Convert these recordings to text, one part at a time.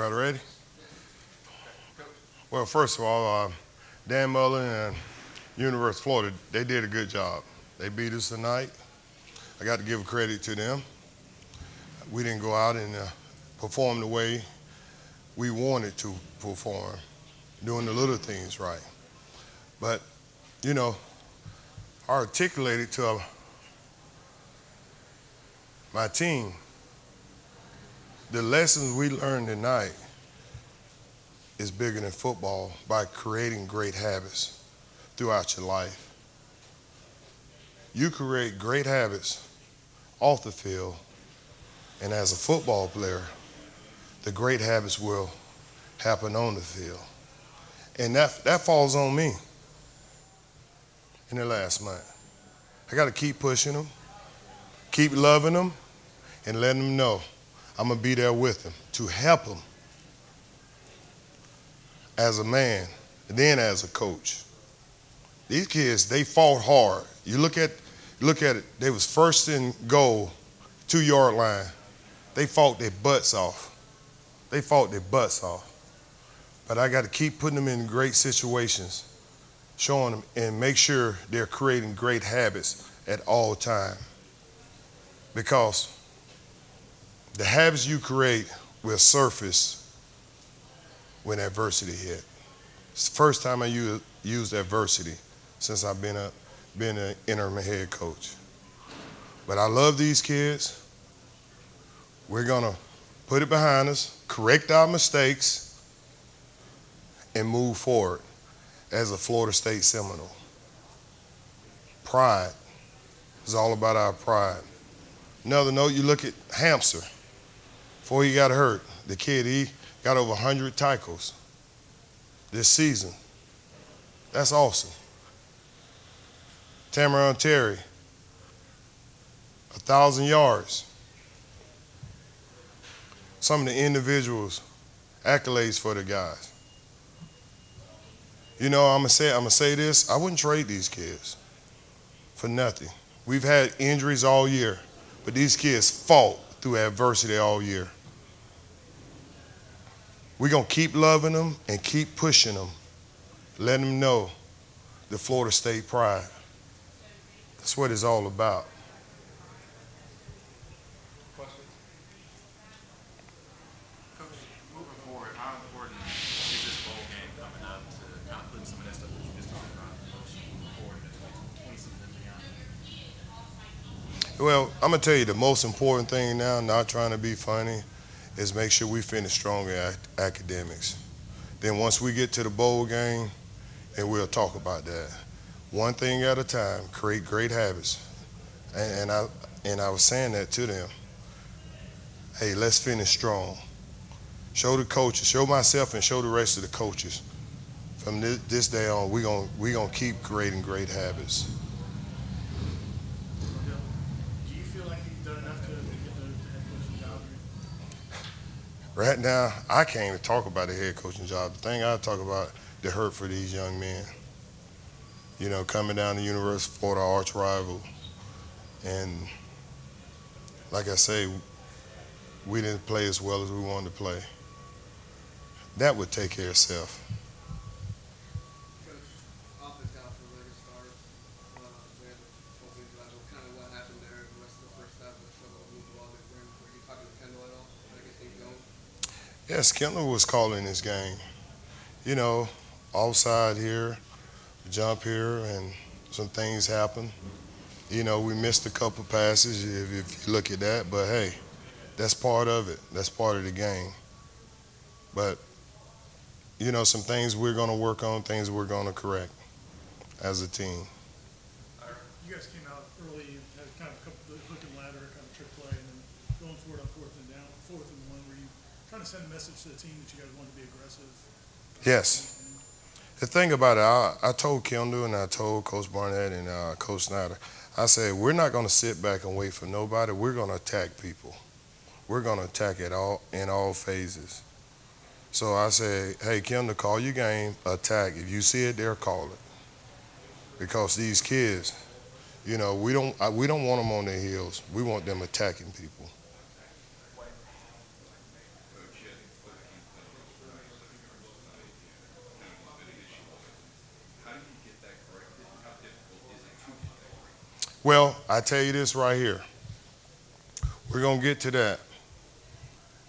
Brother ready? Well, first of all, Dan Mullen and University of Florida, they did a good job. They beat us tonight. I got to give credit to them. We didn't go out and perform the way we wanted to perform, doing the little things right. But, you know, I articulated to my team the lessons we learned tonight is bigger than football by creating great habits throughout your life. You create great habits off the field, and as a football player, the great habits will happen on the field. And that falls on me in the last month. I got to keep pushing them, keep loving them, and letting them know I'm going to be there with them to help them as a man and then as a coach. These kids, they fought hard. You look at it, they was first in goal, 2-yard line. They fought their butts off. But I got to keep putting them in great situations, showing them and make sure they're creating great habits at all time. Because the habits you create will surface when adversity hit. It's the first time I used adversity since I've been an interim head coach. But I love these kids. We're gonna put it behind us, correct our mistakes, and move forward as a Florida State Seminole. Pride is all about our pride. Another note, you look at Hamster. Before he got hurt, the kid, he got over 100 tackles this season. That's awesome. Tamaron Terry, 1,000 yards. Some of the individuals, accolades for the guys. You know, I'm gonna say this, I wouldn't trade these kids for nothing. We've had injuries all year, but these kids fought through adversity all year. We're going to keep loving them and keep pushing them, letting them know the Florida State pride. That's what it's all about. Questions? Coach, moving forward, how important is this bowl game coming up to kind of put some of that stuff that you just talked about in motion moving forward in the 20 season and beyond? Well, I'm going to tell you the most important thing now, not trying to be funny, is make sure we finish strong in academics. Then once we get to the bowl game, and we'll talk about that. One thing at a time, create great habits. And I was saying that to them. Hey, let's finish strong. Show the coaches, show myself and show the rest of the coaches. From this day on, we're gonna keep creating great habits. Do you feel like you've done enough to get the head coaching job? Right now, I can't even talk about the head coaching job. The thing I talk about, the hurt for these young men. You know, coming down to University of Florida, arch rival. And like I say, we didn't play as well as we wanted to play. That would take care of itself. Coach, offense got off to a really good start. We had 12 games left. Kind of what happened there the rest of the first half with the struggle to move the ball different. Were you talking to Kendall at all? Trying to get things going? Yes, Kendall was calling this game. You know, offside here, jump here, and some things happen. You know, we missed a couple passes if you look at that, but hey, that's part of it. That's part of the game. But, you know, some things we're going to work on, things we're going to correct as a team. You guys came out early, had kind of a couple of hook and ladder, kind of trick play, and then going forward on fourth and one. Were you trying to send a message to the team that you guys wanted to be aggressive? Yes. The thing about it, I told Kendall and I told Coach Barnett and Coach Snyder, I said, we're not going to sit back and wait for nobody. We're going to attack people. We're going to attack it in all phases. So I said, hey, Kendall, call your game, attack. If you see it there, call it. Because these kids, you know, we don't want them on their heels. We want them attacking people. Coach, for the Well, I tell you this right here. We're gonna get to that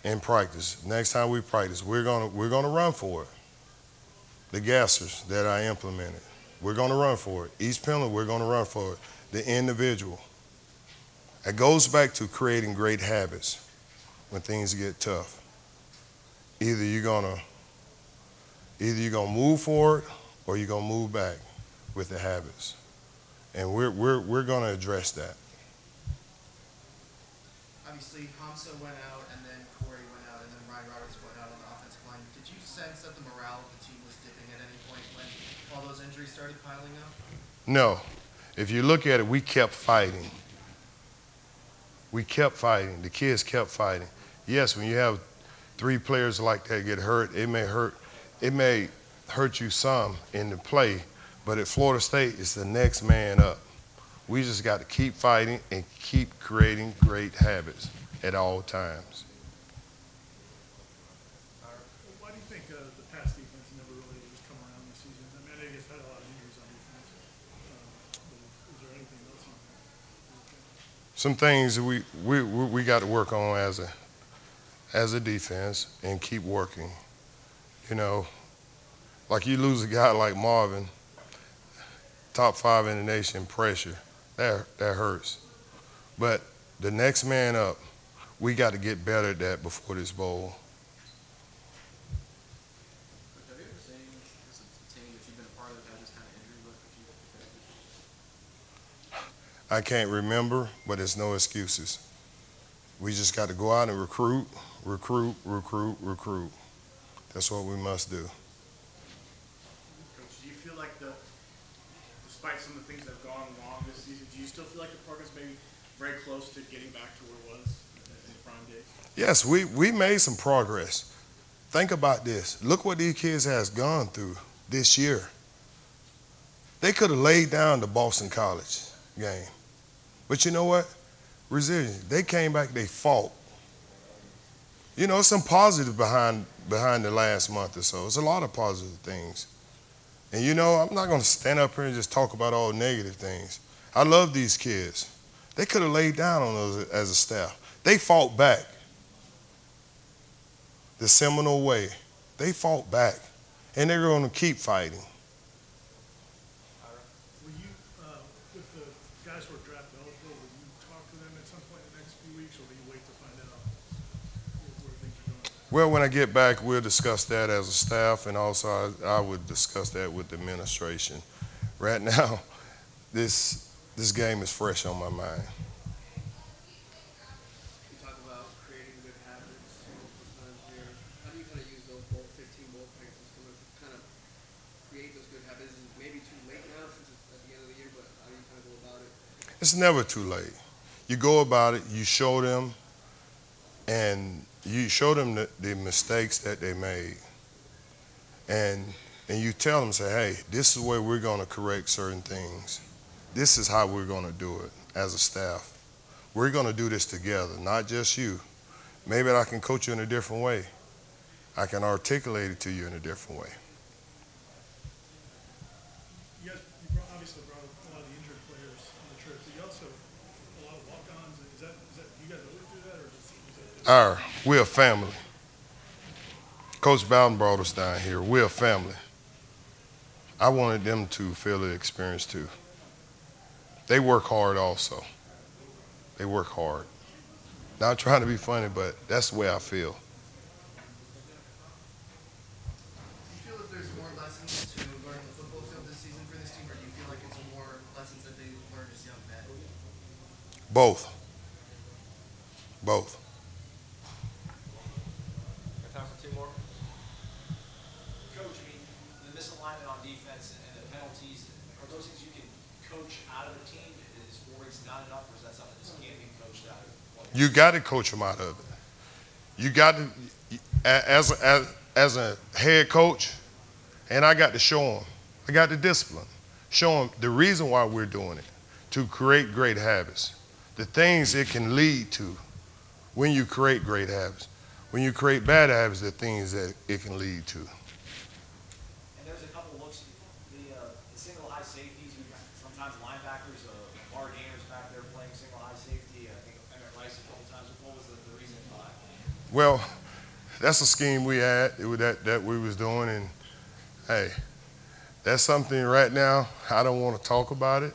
in practice. Next time we practice, we're gonna run for it. The gassers that I implemented, we're gonna run for it. Each penalty, we're gonna run for it. The individual. It goes back to creating great habits when things get tough. Either you're gonna move forward or you're gonna move back with the habits. And we're gonna address that. Obviously, Hamza went out, and then Corey went out, and then Ryan Roberts went out on the offensive line. Did you sense that the morale of the team was dipping at any point when all those injuries started piling up? No. If you look at it, we kept fighting. We kept fighting. The kids kept fighting. Yes, when you have 3 players like that get hurt, it may hurt you some in the play, but at Florida State, it's the next man up. We just got to keep fighting and keep creating great habits at all times. Why do you think the pass defense never really has come around this season? I mean, I know you guys had a lot of injuries on defense, but is there anything else you think? Some things that we got to work on as a defense and keep working. You know, like you lose a guy like Marvin, top 5 in the nation, pressure. That hurts. But the next man up, we got to get better at that before this bowl. Have you ever seen this team that you've been a part of have this kind of injury with? I can't remember, but it's no excuses. We just got to go out and recruit. That's what we must do. Coach, do you feel like despite some of the things that have gone wrong this season, do you still feel like the progress may be very close to getting back to where it was in the prime days? Yes, we made some progress. Think about this. Look what these kids has gone through this year. They could have laid down the Boston College game. But you know what? Resilience. They came back, they fought. You know, some positive behind the last month or so. It's a lot of positive things. And you know, I'm not going to stand up here and just talk about all negative things. I love these kids. They could have laid down on those as a staff. They fought back. The Seminole way. They fought back. And they're going to keep fighting. Will you, with the guys who are draft eligible, will you talk to them at some point in the next few weeks, or will you wait to find out where things are going? Well, when I get back, we'll discuss that as a staff, and also I would discuss that with the administration. Right now, this game is fresh on my mind. You talk about creating good habits multiple times here. How do you kind of use those 15 bowl practices to kind of create those good habits? Is it maybe too late now since it's at the end of the year, but how do you kind of go about it? It's never too late. You go about it, you show them, and you show them the mistakes that they made. And you tell them, say, hey, this is where we're going to correct certain things. This is how we're going to do it as a staff. We're going to do this together, not just you. Maybe I can coach you in a different way. I can articulate it to you in a different way. You guys, obviously brought a lot of the injured players on the trip, but you also a lot of walk-ons. Is that you guys always do that, or is that We're a family. Coach Bowden brought us down here. We're a family. I wanted them to feel the experience too. They work hard also. They work hard. Not trying to be funny, but that's the way I feel. Do you feel that there's more lessons to learn on the football field this season for this team, or do you feel like it's more lessons that they learned as young men? Both. Both. Got time for 2 more? Coach, I mean, the misalignment on defense and the penalties, are those things you can coach out of the team? Is 4 weeks not enough, or is that something that just can't be coached out of? You got to coach them out of it. You got to, as a head coach, and I got to show them. I got to discipline. Show them the reason why we're doing it, to create great habits. The things it can lead to when you create great habits. When you create bad habits, the things that it can lead to. And there's a couple looks, the single high safeties, you times linebackers, Lamar Gainers back there playing single high safety. I think Emmett Rice a couple times. What was the reason behind? Well, that's a scheme we had that we was doing, and hey, that's something right now I don't want to talk about it.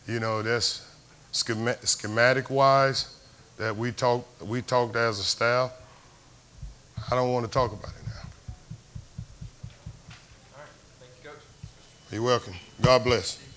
You know, that's schematic wise that we talked as a staff. I don't want to talk about it now. All right. Thank you, Coach. You're welcome. God bless.